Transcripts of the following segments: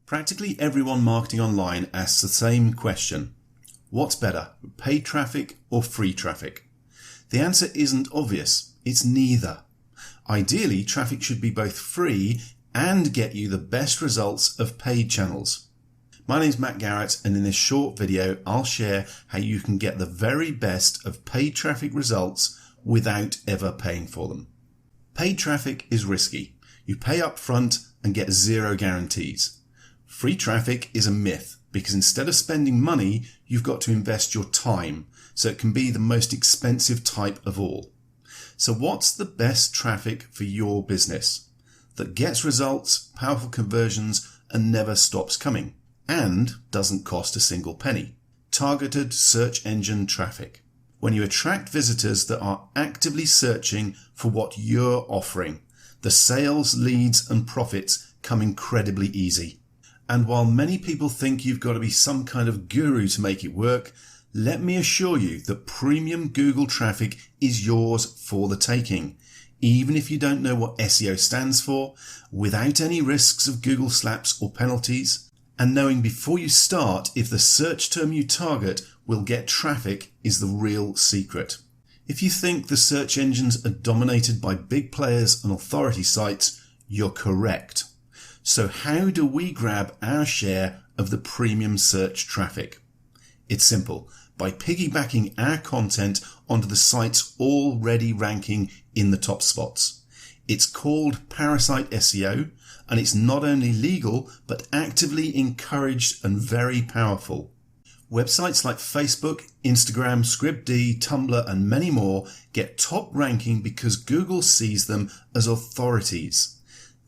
Practically everyone marketing online asks the same question. What's better, paid traffic or free traffic? The answer isn't obvious. It's neither. Ideally, traffic should be both free and get you the best results of paid channels. My name's Matt Garrett, and in this short video, I'll share how you can get the very best of paid traffic results without ever paying for them. Paid traffic is risky. You pay up front and get zero guarantees. Free traffic is a myth because instead of spending money, you've got to invest your time, so it can be the most expensive type of all. So what's the best traffic for your business that gets results, powerful conversions, and never stops coming, and doesn't cost a single penny? Targeted search engine traffic. When you attract visitors that are actively searching for what you're offering, the sales, leads, and profits come incredibly easy. And while many people think you've got to be some kind of guru to make it work, let me assure you that premium Google traffic is yours for the taking, even if you don't know what SEO stands for, without any risks of Google slaps or penalties, and knowing before you start if the search term you target will get traffic is the real secret. If you think the search engines are dominated by big players and authority sites, you're correct. So how do we grab our share of the premium search traffic? It's simple, by piggybacking our content onto the sites already ranking in the top spots. It's called Parasite SEO, and it's not only legal, but actively encouraged and very powerful. Websites like Facebook, Instagram, ScriptD, Tumblr, and many more get top ranking because Google sees them as authorities.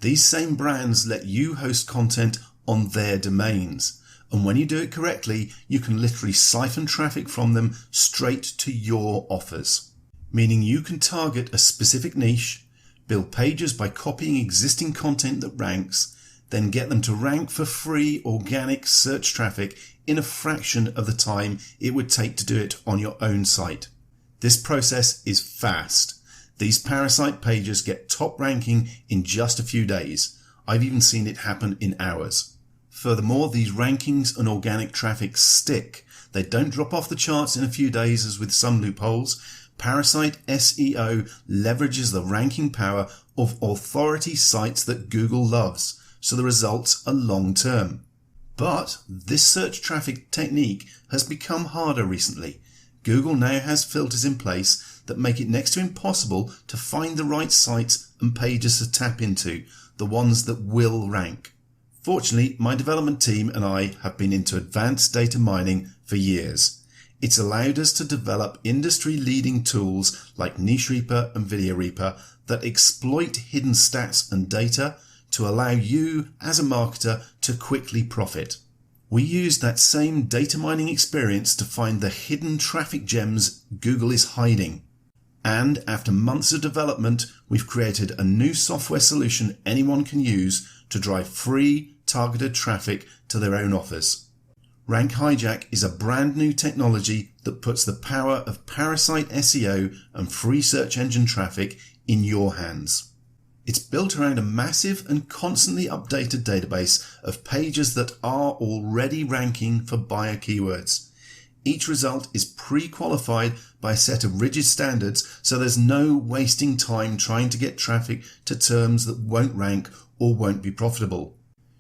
These same brands let you host content on their domains. And when you do it correctly, you can literally siphon traffic from them straight to your offers. Meaning you can target a specific niche, build pages by copying existing content that ranks, then get them to rank for free organic search traffic in a fraction of the time it would take to do it on your own site. This process is fast. These Parasite pages get top ranking in just a few days. I've even seen it happen in hours. Furthermore, these rankings and organic traffic stick. They don't drop off the charts in a few days as with some loopholes. Parasite SEO leverages the ranking power of authority sites that Google loves, so the results are long term. But this search traffic technique has become harder recently. Google now has filters in place that make it next to impossible to find the right sites and pages to tap into, the ones that will rank. Fortunately, my development team and I have been into advanced data mining for years. It's allowed us to develop industry-leading tools like Niche Reaper and Video Reaper that exploit hidden stats and data to allow you as a marketer to quickly profit. We used that same data mining experience to find the hidden traffic gems Google is hiding. And after months of development, we've created a new software solution anyone can use to drive free, targeted traffic to their own offers. RankHijack is a brand new technology that puts the power of Parasite SEO and free search engine traffic in your hands. It's built around a massive and constantly updated database of pages that are already ranking for buyer keywords. Each result is pre-qualified by a set of rigid standards, so there's no wasting time trying to get traffic to terms that won't rank or won't be profitable.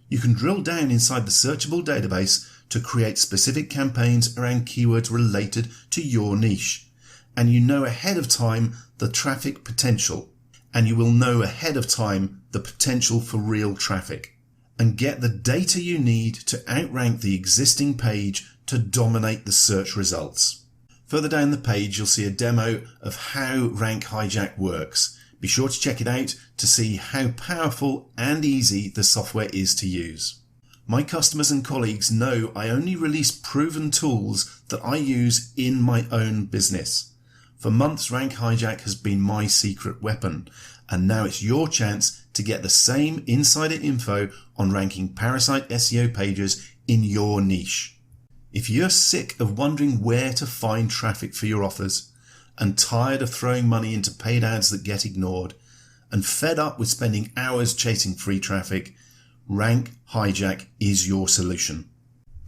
You can drill down inside the searchable database to create specific campaigns around keywords related to your niche. And you know ahead of time the traffic potential. And you will know ahead of time the potential for real traffic. And get the data you need to outrank the existing page to dominate the search results. Further down the page, you'll see a demo of how RankHijack works. Be sure to check it out to see how powerful and easy the software is to use. My customers and colleagues know I only release proven tools that I use in my own business. For months, RankHijack has been my secret weapon, and now it's your chance to get the same insider info on ranking Parasite SEO pages in your niche. If you're sick of wondering where to find traffic for your offers, and tired of throwing money into paid ads that get ignored, and fed up with spending hours chasing free traffic, RankHijack is your solution.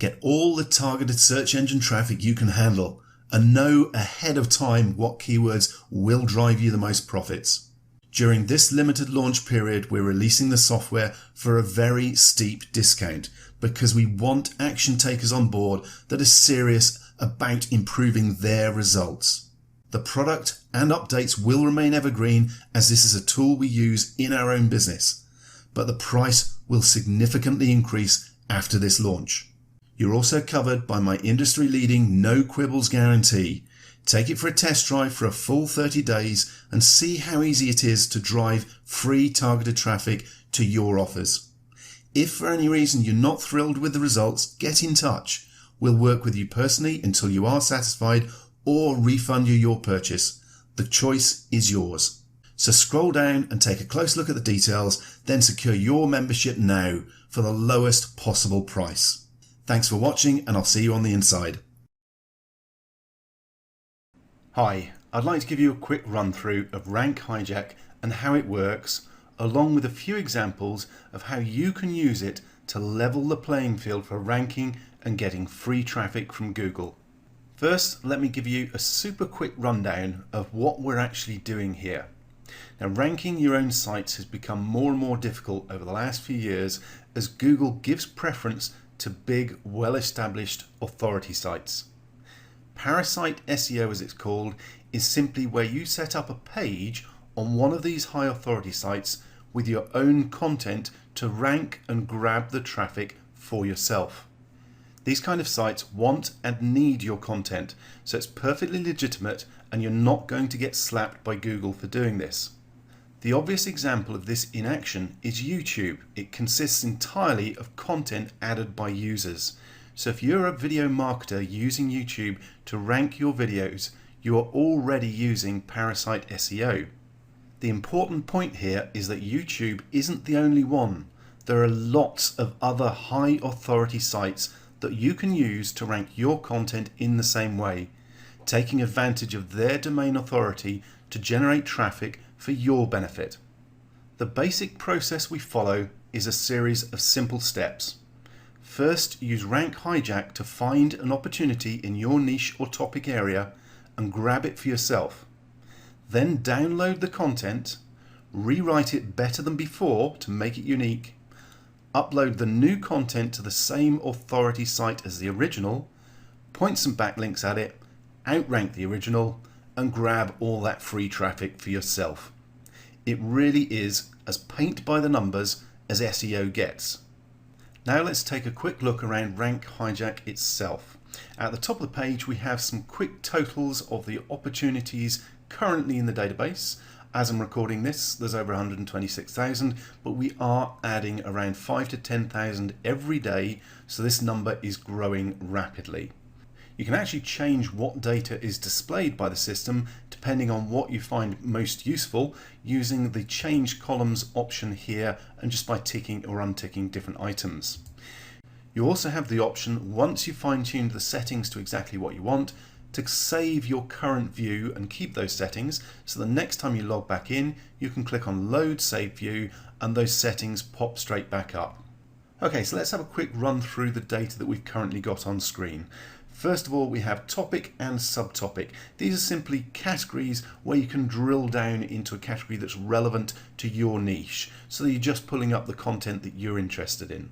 Get all the targeted search engine traffic you can handle and know ahead of time what keywords will drive you the most profits. During this limited launch period, we're releasing the software for a very steep discount because we want action takers on board that are serious about improving their results. The product and updates will remain evergreen as this is a tool we use in our own business, but the price will significantly increase after this launch. You're also covered by my industry-leading no quibbles guarantee. Take it for a test drive for a full 30 days and see how easy it is to drive free targeted traffic to your offers. If for any reason you're not thrilled with the results, get in touch. We'll work with you personally until you are satisfied or refund you your purchase. The choice is yours. So scroll down and take a close look at the details, then secure your membership now for the lowest possible price. Thanks for watching, and I'll see you on the inside. Hi, I'd like to give you a quick run through of RankHijack and how it works, along with a few examples of how you can use it to level the playing field for ranking and getting free traffic from Google. First, let me give you a super quick rundown of what we're actually doing here. Now, ranking your own sites has become more and more difficult over the last few years as Google gives preference to big, well-established authority sites. Parasite SEO, as it's called, is simply where you set up a page on one of these high authority sites with your own content to rank and grab the traffic for yourself. These kind of sites want and need your content, so it's perfectly legitimate and you're not going to get slapped by Google for doing this. The obvious example of this in action is YouTube. It consists entirely of content added by users. So if you're a video marketer using YouTube to rank your videos, you are already using Parasite SEO. The important point here is that YouTube isn't the only one. There are lots of other high authority sites that you can use to rank your content in the same way, taking advantage of their domain authority to generate traffic for your benefit. The basic process we follow is a series of simple steps. First, use RankHijack to find an opportunity in your niche or topic area and grab it for yourself. Then download the content, rewrite it better than before to make it unique, upload the new content to the same authority site as the original, point some backlinks at it, outrank the original, and grab all that free traffic for yourself. It really is as paint by the numbers as SEO gets. Now let's take a quick look around RankHijack itself. At the top of the page we have some quick totals of the opportunities currently in the database. As I'm recording this, there's over 126,000, but we are adding around 5,000 to 10,000 every day, so this number is growing rapidly. You can actually change what data is displayed by the system depending on what you find most useful using the change columns option here and just by ticking or unticking different items. You also have the option, once you've fine-tuned the settings to exactly what you want, to save your current view and keep those settings, so the next time you log back in you can click on load save view and those settings pop straight back up. Okay, so let's have a quick run through the data that we've currently got on screen. First of all, we have topic and subtopic. These are simply categories where you can drill down into a category that's relevant to your niche, so that you're just pulling up the content that you're interested in.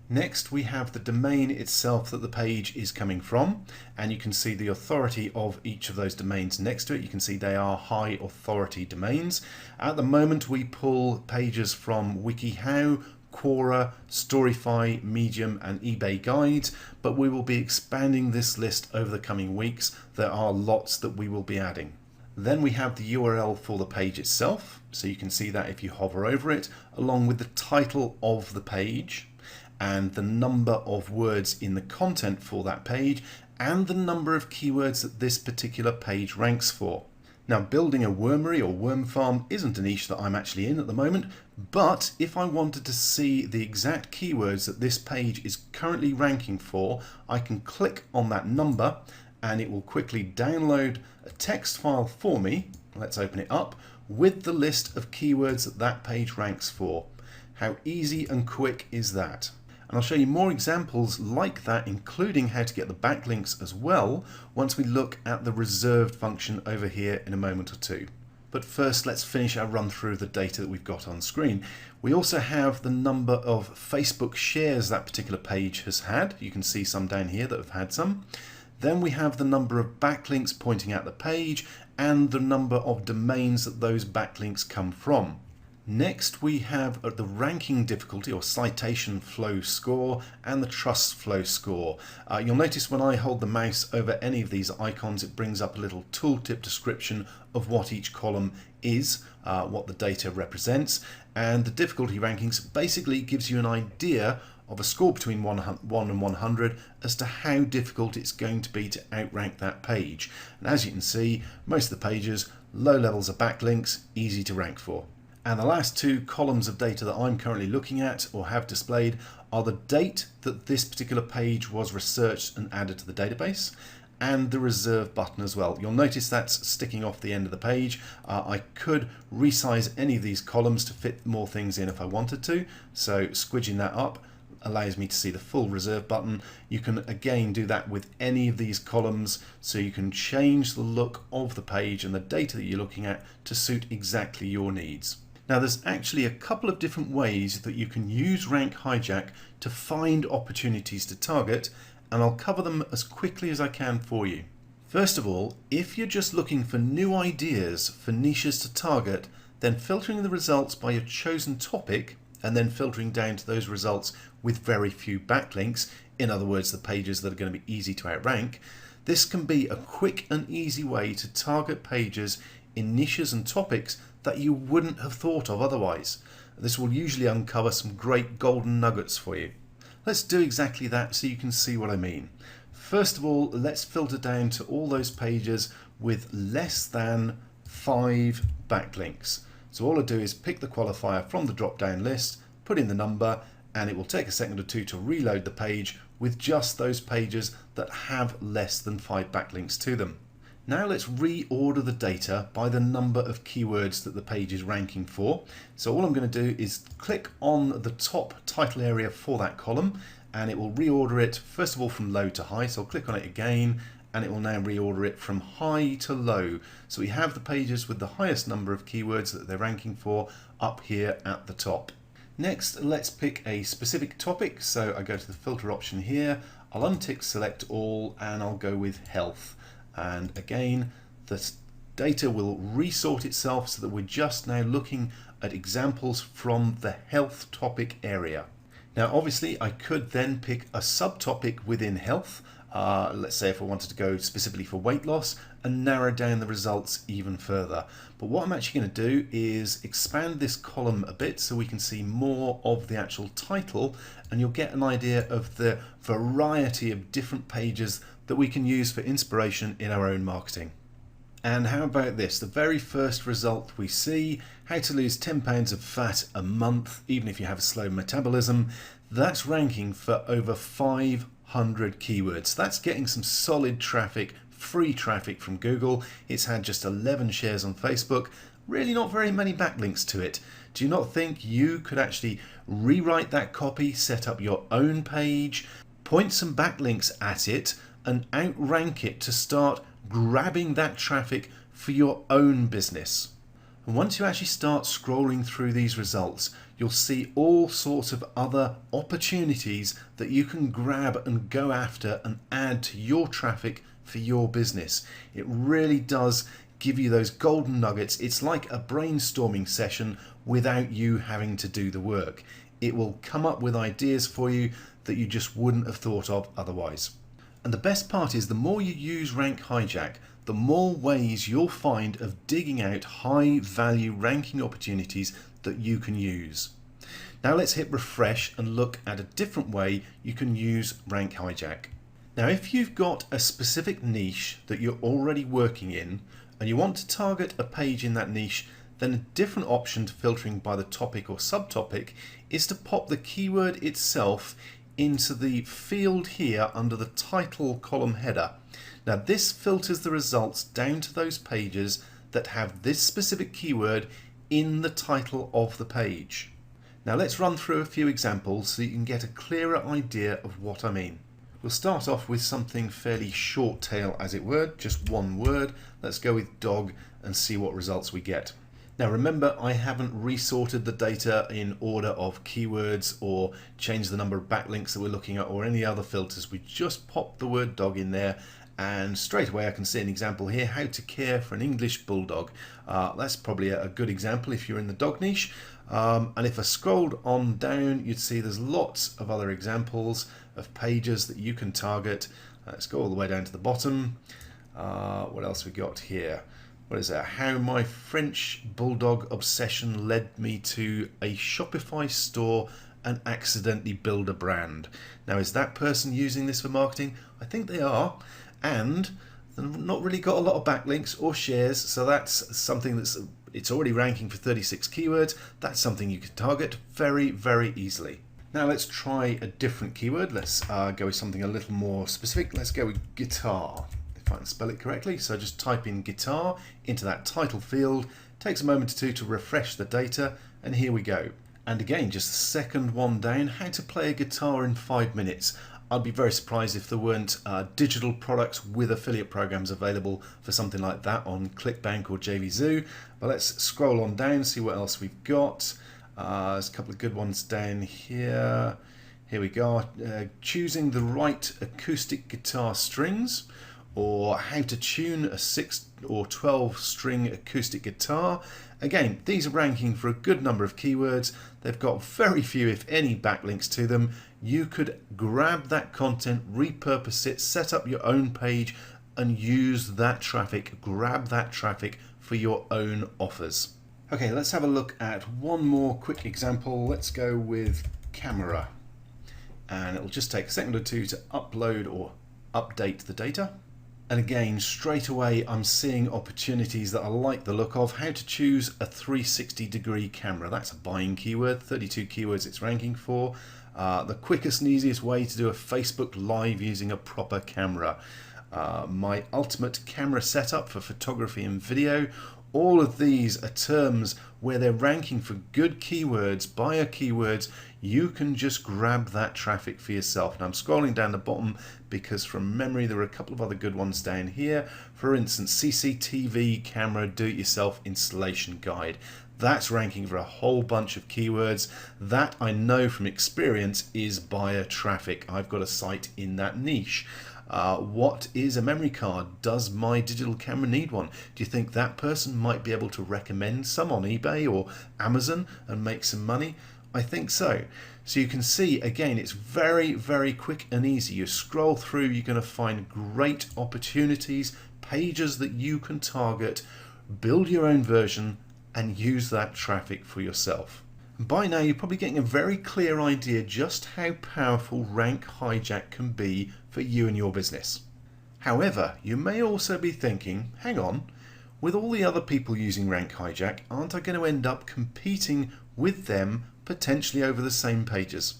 Next, we have the domain itself that the page is coming from, and you can see the authority of each of those domains next to it. You can see they are high authority domains. At the moment, we pull pages from WikiHow, Quora, Storyfy, Medium and eBay Guides, but we will be expanding this list over the coming weeks. There are lots that we will be adding. Then we have the URL for the page itself, so you can see that if you hover over it, along with the title of the page and the number of words in the content for that page and the number of keywords that this particular page ranks for. Now, building a wormery or worm farm isn't a niche that I'm actually in at the moment, but if I wanted to see the exact keywords that this page is currently ranking for, I can click on that number and it will quickly download a text file for me. Let's open it up with the list of keywords that that page ranks for. How easy and quick is that? And I'll show you more examples like that, including how to get the backlinks as well, once we look at the reserved function over here in a moment or two. But first, let's finish our run through the data that we've got on screen. We also have the number of Facebook shares that particular page has had. You can see some down here that have had some. Then we have the number of backlinks pointing at the page and the number of domains that those backlinks come from. Next, we have the ranking difficulty or citation flow score and the trust flow score. You'll notice when I hold the mouse over any of these icons, it brings up a little tooltip description of what each column is, what the data represents, and the difficulty rankings basically gives you an idea of a score between 1 and 100 as to how difficult it's going to be to outrank that page. And as you can see, most of the pages, low levels of backlinks, easy to rank for. And the last two columns of data that I'm currently looking at or have displayed are the date that this particular page was researched and added to the database, and the reserve button as well. You'll notice that's sticking off the end of the page. I could resize any of these columns to fit more things in if I wanted to, so squidging that up allows me to see the full reserve button. You can again do that with any of these columns, so you can change the look of the page and the data that you're looking at to suit exactly your needs. Now, there's actually a couple of different ways that you can use RankHijack to find opportunities to target, and I'll cover them as quickly as I can for you. First of all, if you're just looking for new ideas for niches to target, then filtering the results by your chosen topic and then filtering down to those results with very few backlinks, in other words, the pages that are going to be easy to outrank, this can be a quick and easy way to target pages in niches and topics that you wouldn't have thought of otherwise. This will usually uncover some great golden nuggets for you. Let's do exactly that so you can see what I mean. First of all, let's filter down to all those pages with less than 5 backlinks. So all I do is pick the qualifier from the drop-down list, put in the number, and it will take a second or two to reload the page with just those pages that have less than 5 backlinks to them. Now let's reorder the data by the number of keywords that the page is ranking for. So all I'm going to do is click on the top title area for that column, and it will reorder it first of all from low to high. So I'll click on it again, and it will now reorder it from high to low. So we have the pages with the highest number of keywords that they're ranking for up here at the top. Next, let's pick a specific topic. So I go to the filter option here, I'll untick select all, and I'll go with health. And again, the data will resort itself so that we're just now looking at examples from the health topic area. Now, obviously, I could then pick a subtopic within health. Let's say if I wanted to go specifically for weight loss and narrow down the results even further. But what I'm actually going to do is expand this column a bit so we can see more of the actual title, and you'll get an idea of the variety of different pages that we can use for inspiration in our own marketing. And how about this? The very first result we see, how to lose 10 pounds of fat a month, even if you have a slow metabolism. That's ranking for over 500 keywords. That's getting some solid traffic, free traffic from Google. It's had just 11 shares on Facebook, really not very many backlinks to it. Do you not think you could actually rewrite that copy, set up your own page, point some backlinks at it, and outrank it to start grabbing that traffic for your own business? And once you actually start scrolling through these results, you'll see all sorts of other opportunities that you can grab and go after and add to your traffic for your business. It really does give you those golden nuggets. It's like a brainstorming session without you having to do the work. It will come up with ideas for you that you just wouldn't have thought of otherwise. And the best part is, the more you use RankHijack, the more ways you'll find of digging out high value ranking opportunities that you can use. Now let's hit refresh and look at a different way you can use RankHijack. Now, if you've got a specific niche that you're already working in and you want to target a page in that niche, then a different option to filtering by the topic or subtopic is to pop the keyword itself into the field here under the title column header. Now this filters the results down to those pages that have this specific keyword in the title of the page. Now let's run through a few examples so you can get a clearer idea of what I mean. We'll start off with something fairly short tail, as it were, just one word. Let's go with dog and see what results we get. Now remember, I haven't resorted the data in order of keywords or changed the number of backlinks that we're looking at or any other filters. We just popped the word dog in there, and straight away I can see an example here, how to care for an English bulldog. That's probably a good example if you're in the dog niche. And if I scrolled on down, you'd see there's lots of other examples of pages that you can target. Let's go all the way down to the bottom. What else we got here? What is that? How my French bulldog obsession led me to a Shopify store and accidentally build a brand. Now, is that person using this for marketing? I think they are, and they've not really got a lot of backlinks or shares, so that's something it's already ranking for 36 keywords. That's something you can target very, very easily. Now let's try a different keyword. Let's go with something a little more specific. Let's go with guitar, if I can spell it correctly. So just type in guitar into that title field. Takes a moment or two to refresh the data, and here we go. And again, just the second one down, how to play a guitar in 5 minutes. I'd be very surprised if there weren't digital products with affiliate programs available for something like that on ClickBank or JVZoo. But let's scroll on down, see what else we've got. There's a couple of good ones down here. Here we go. Choosing the right acoustic guitar strings, or how to tune a 6 or 12 string acoustic guitar. Again, these are ranking for a good number of keywords. They've got very few, if any, backlinks to them. You could grab that content, repurpose it, set up your own page, and use that traffic, grab that traffic for your own offers. Okay, let's have a look at one more quick example. Let's go with camera. And it'll just take a second or two to upload or update the data. And again, straight away, I'm seeing opportunities that I like the look of. How to choose a 360-degree camera. That's a buying keyword, 32 keywords it's ranking for. The quickest and easiest way to do a Facebook Live using a proper camera. My ultimate camera setup for photography and video. All of these are terms where they're ranking for good keywords, buyer keywords. You can just grab that traffic for yourself. And I'm scrolling down the bottom because from memory there are a couple of other good ones down here. For instance, CCTV camera do-it-yourself installation guide. That's ranking for a whole bunch of keywords. That I know from experience is buyer traffic. I've got a site in that niche. What is a memory card? Does my digital camera need one? Do you think that person might be able to recommend some on eBay or Amazon and make some money? I think so. So you can see, again, it's very, very quick and easy. You scroll through, you're going to find great opportunities, pages that you can target, build your own version, and use that traffic for yourself. By now, you're probably getting a very clear idea just how powerful RankHijack can be for you and your business. However, you may also be thinking, hang on, with all the other people using RankHijack, aren't I going to end up competing with them potentially over the same pages?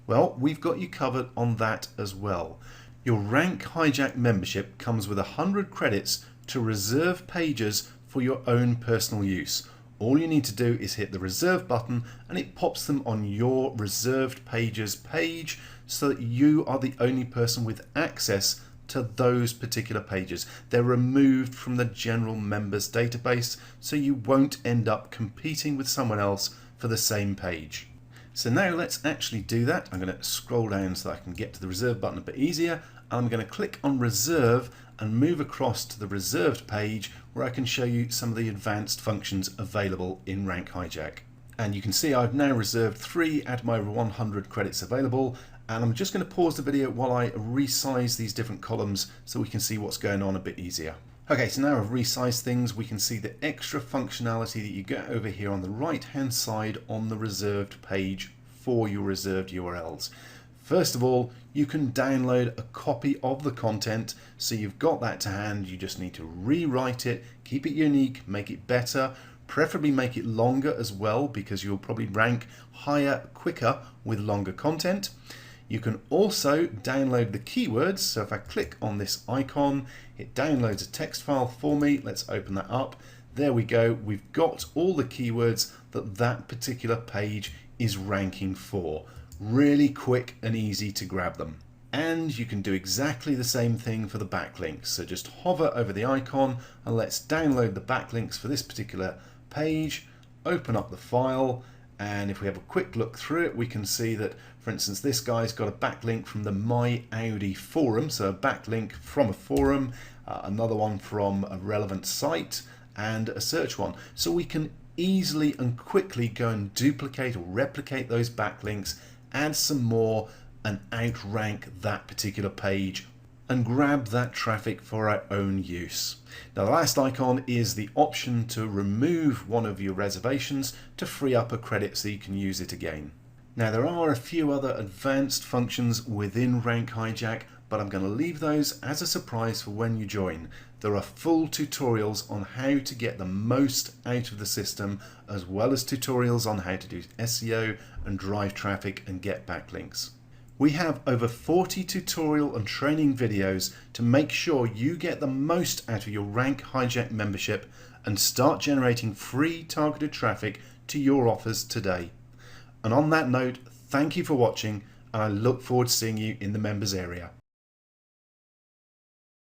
Well, we've got you covered on that as well. Your RankHijack membership comes with 100 credits to reserve pages for your own personal use. All you need to do is hit the reserve button and it pops them on your reserved pages page so that you are the only person with access to those particular pages. They're removed from the general members database so you won't end up competing with someone else for the same page. So now let's actually do that. I'm going to scroll down so that I can get to the reserve button a bit easier. I'm going to click on reserve and move across to the reserved page where I can show you some of the advanced functions available in RankHijack. And you can see I've now reserved 3 out of my 100 credits available, and I'm just going to pause the video while I resize these different columns so we can see what's going on a bit easier. Okay, so now I've resized things, we can see the extra functionality that you get over here on the right hand side on the reserved page for your reserved URLs. First of all, you can download a copy of the content, so you've got that to hand. You just need to rewrite it, keep it unique, make it better, preferably make it longer as well, because you'll probably rank higher quicker with longer content. You can also download the keywords. So if I click on this icon, it downloads a text file for me. Let's open that up. There we go. We've got all the keywords that particular page is ranking for. Really quick and easy to grab them. And you can do exactly the same thing for the backlinks. So just hover over the icon and let's download the backlinks for this particular page, open up the file, and if we have a quick look through it, we can see that, for instance, this guy's got a backlink from the My Audi forum, so a backlink from a forum, another one from a relevant site, and a search one. So we can easily and quickly go and duplicate or replicate those backlinks, add some more, and outrank that particular page and grab that traffic for our own use. Now the last icon is the option to remove one of your reservations to free up a credit so you can use it again. Now there are a few other advanced functions within RankHijack, but I'm going to leave those as a surprise for when you join. There are full tutorials on how to get the most out of the system, as well as tutorials on how to do SEO and drive traffic and get backlinks. We have over 40 tutorial and training videos to make sure you get the most out of your RankHijack membership and start generating free targeted traffic to your offers today. And on that note, thank you for watching, and I look forward to seeing you in the members area.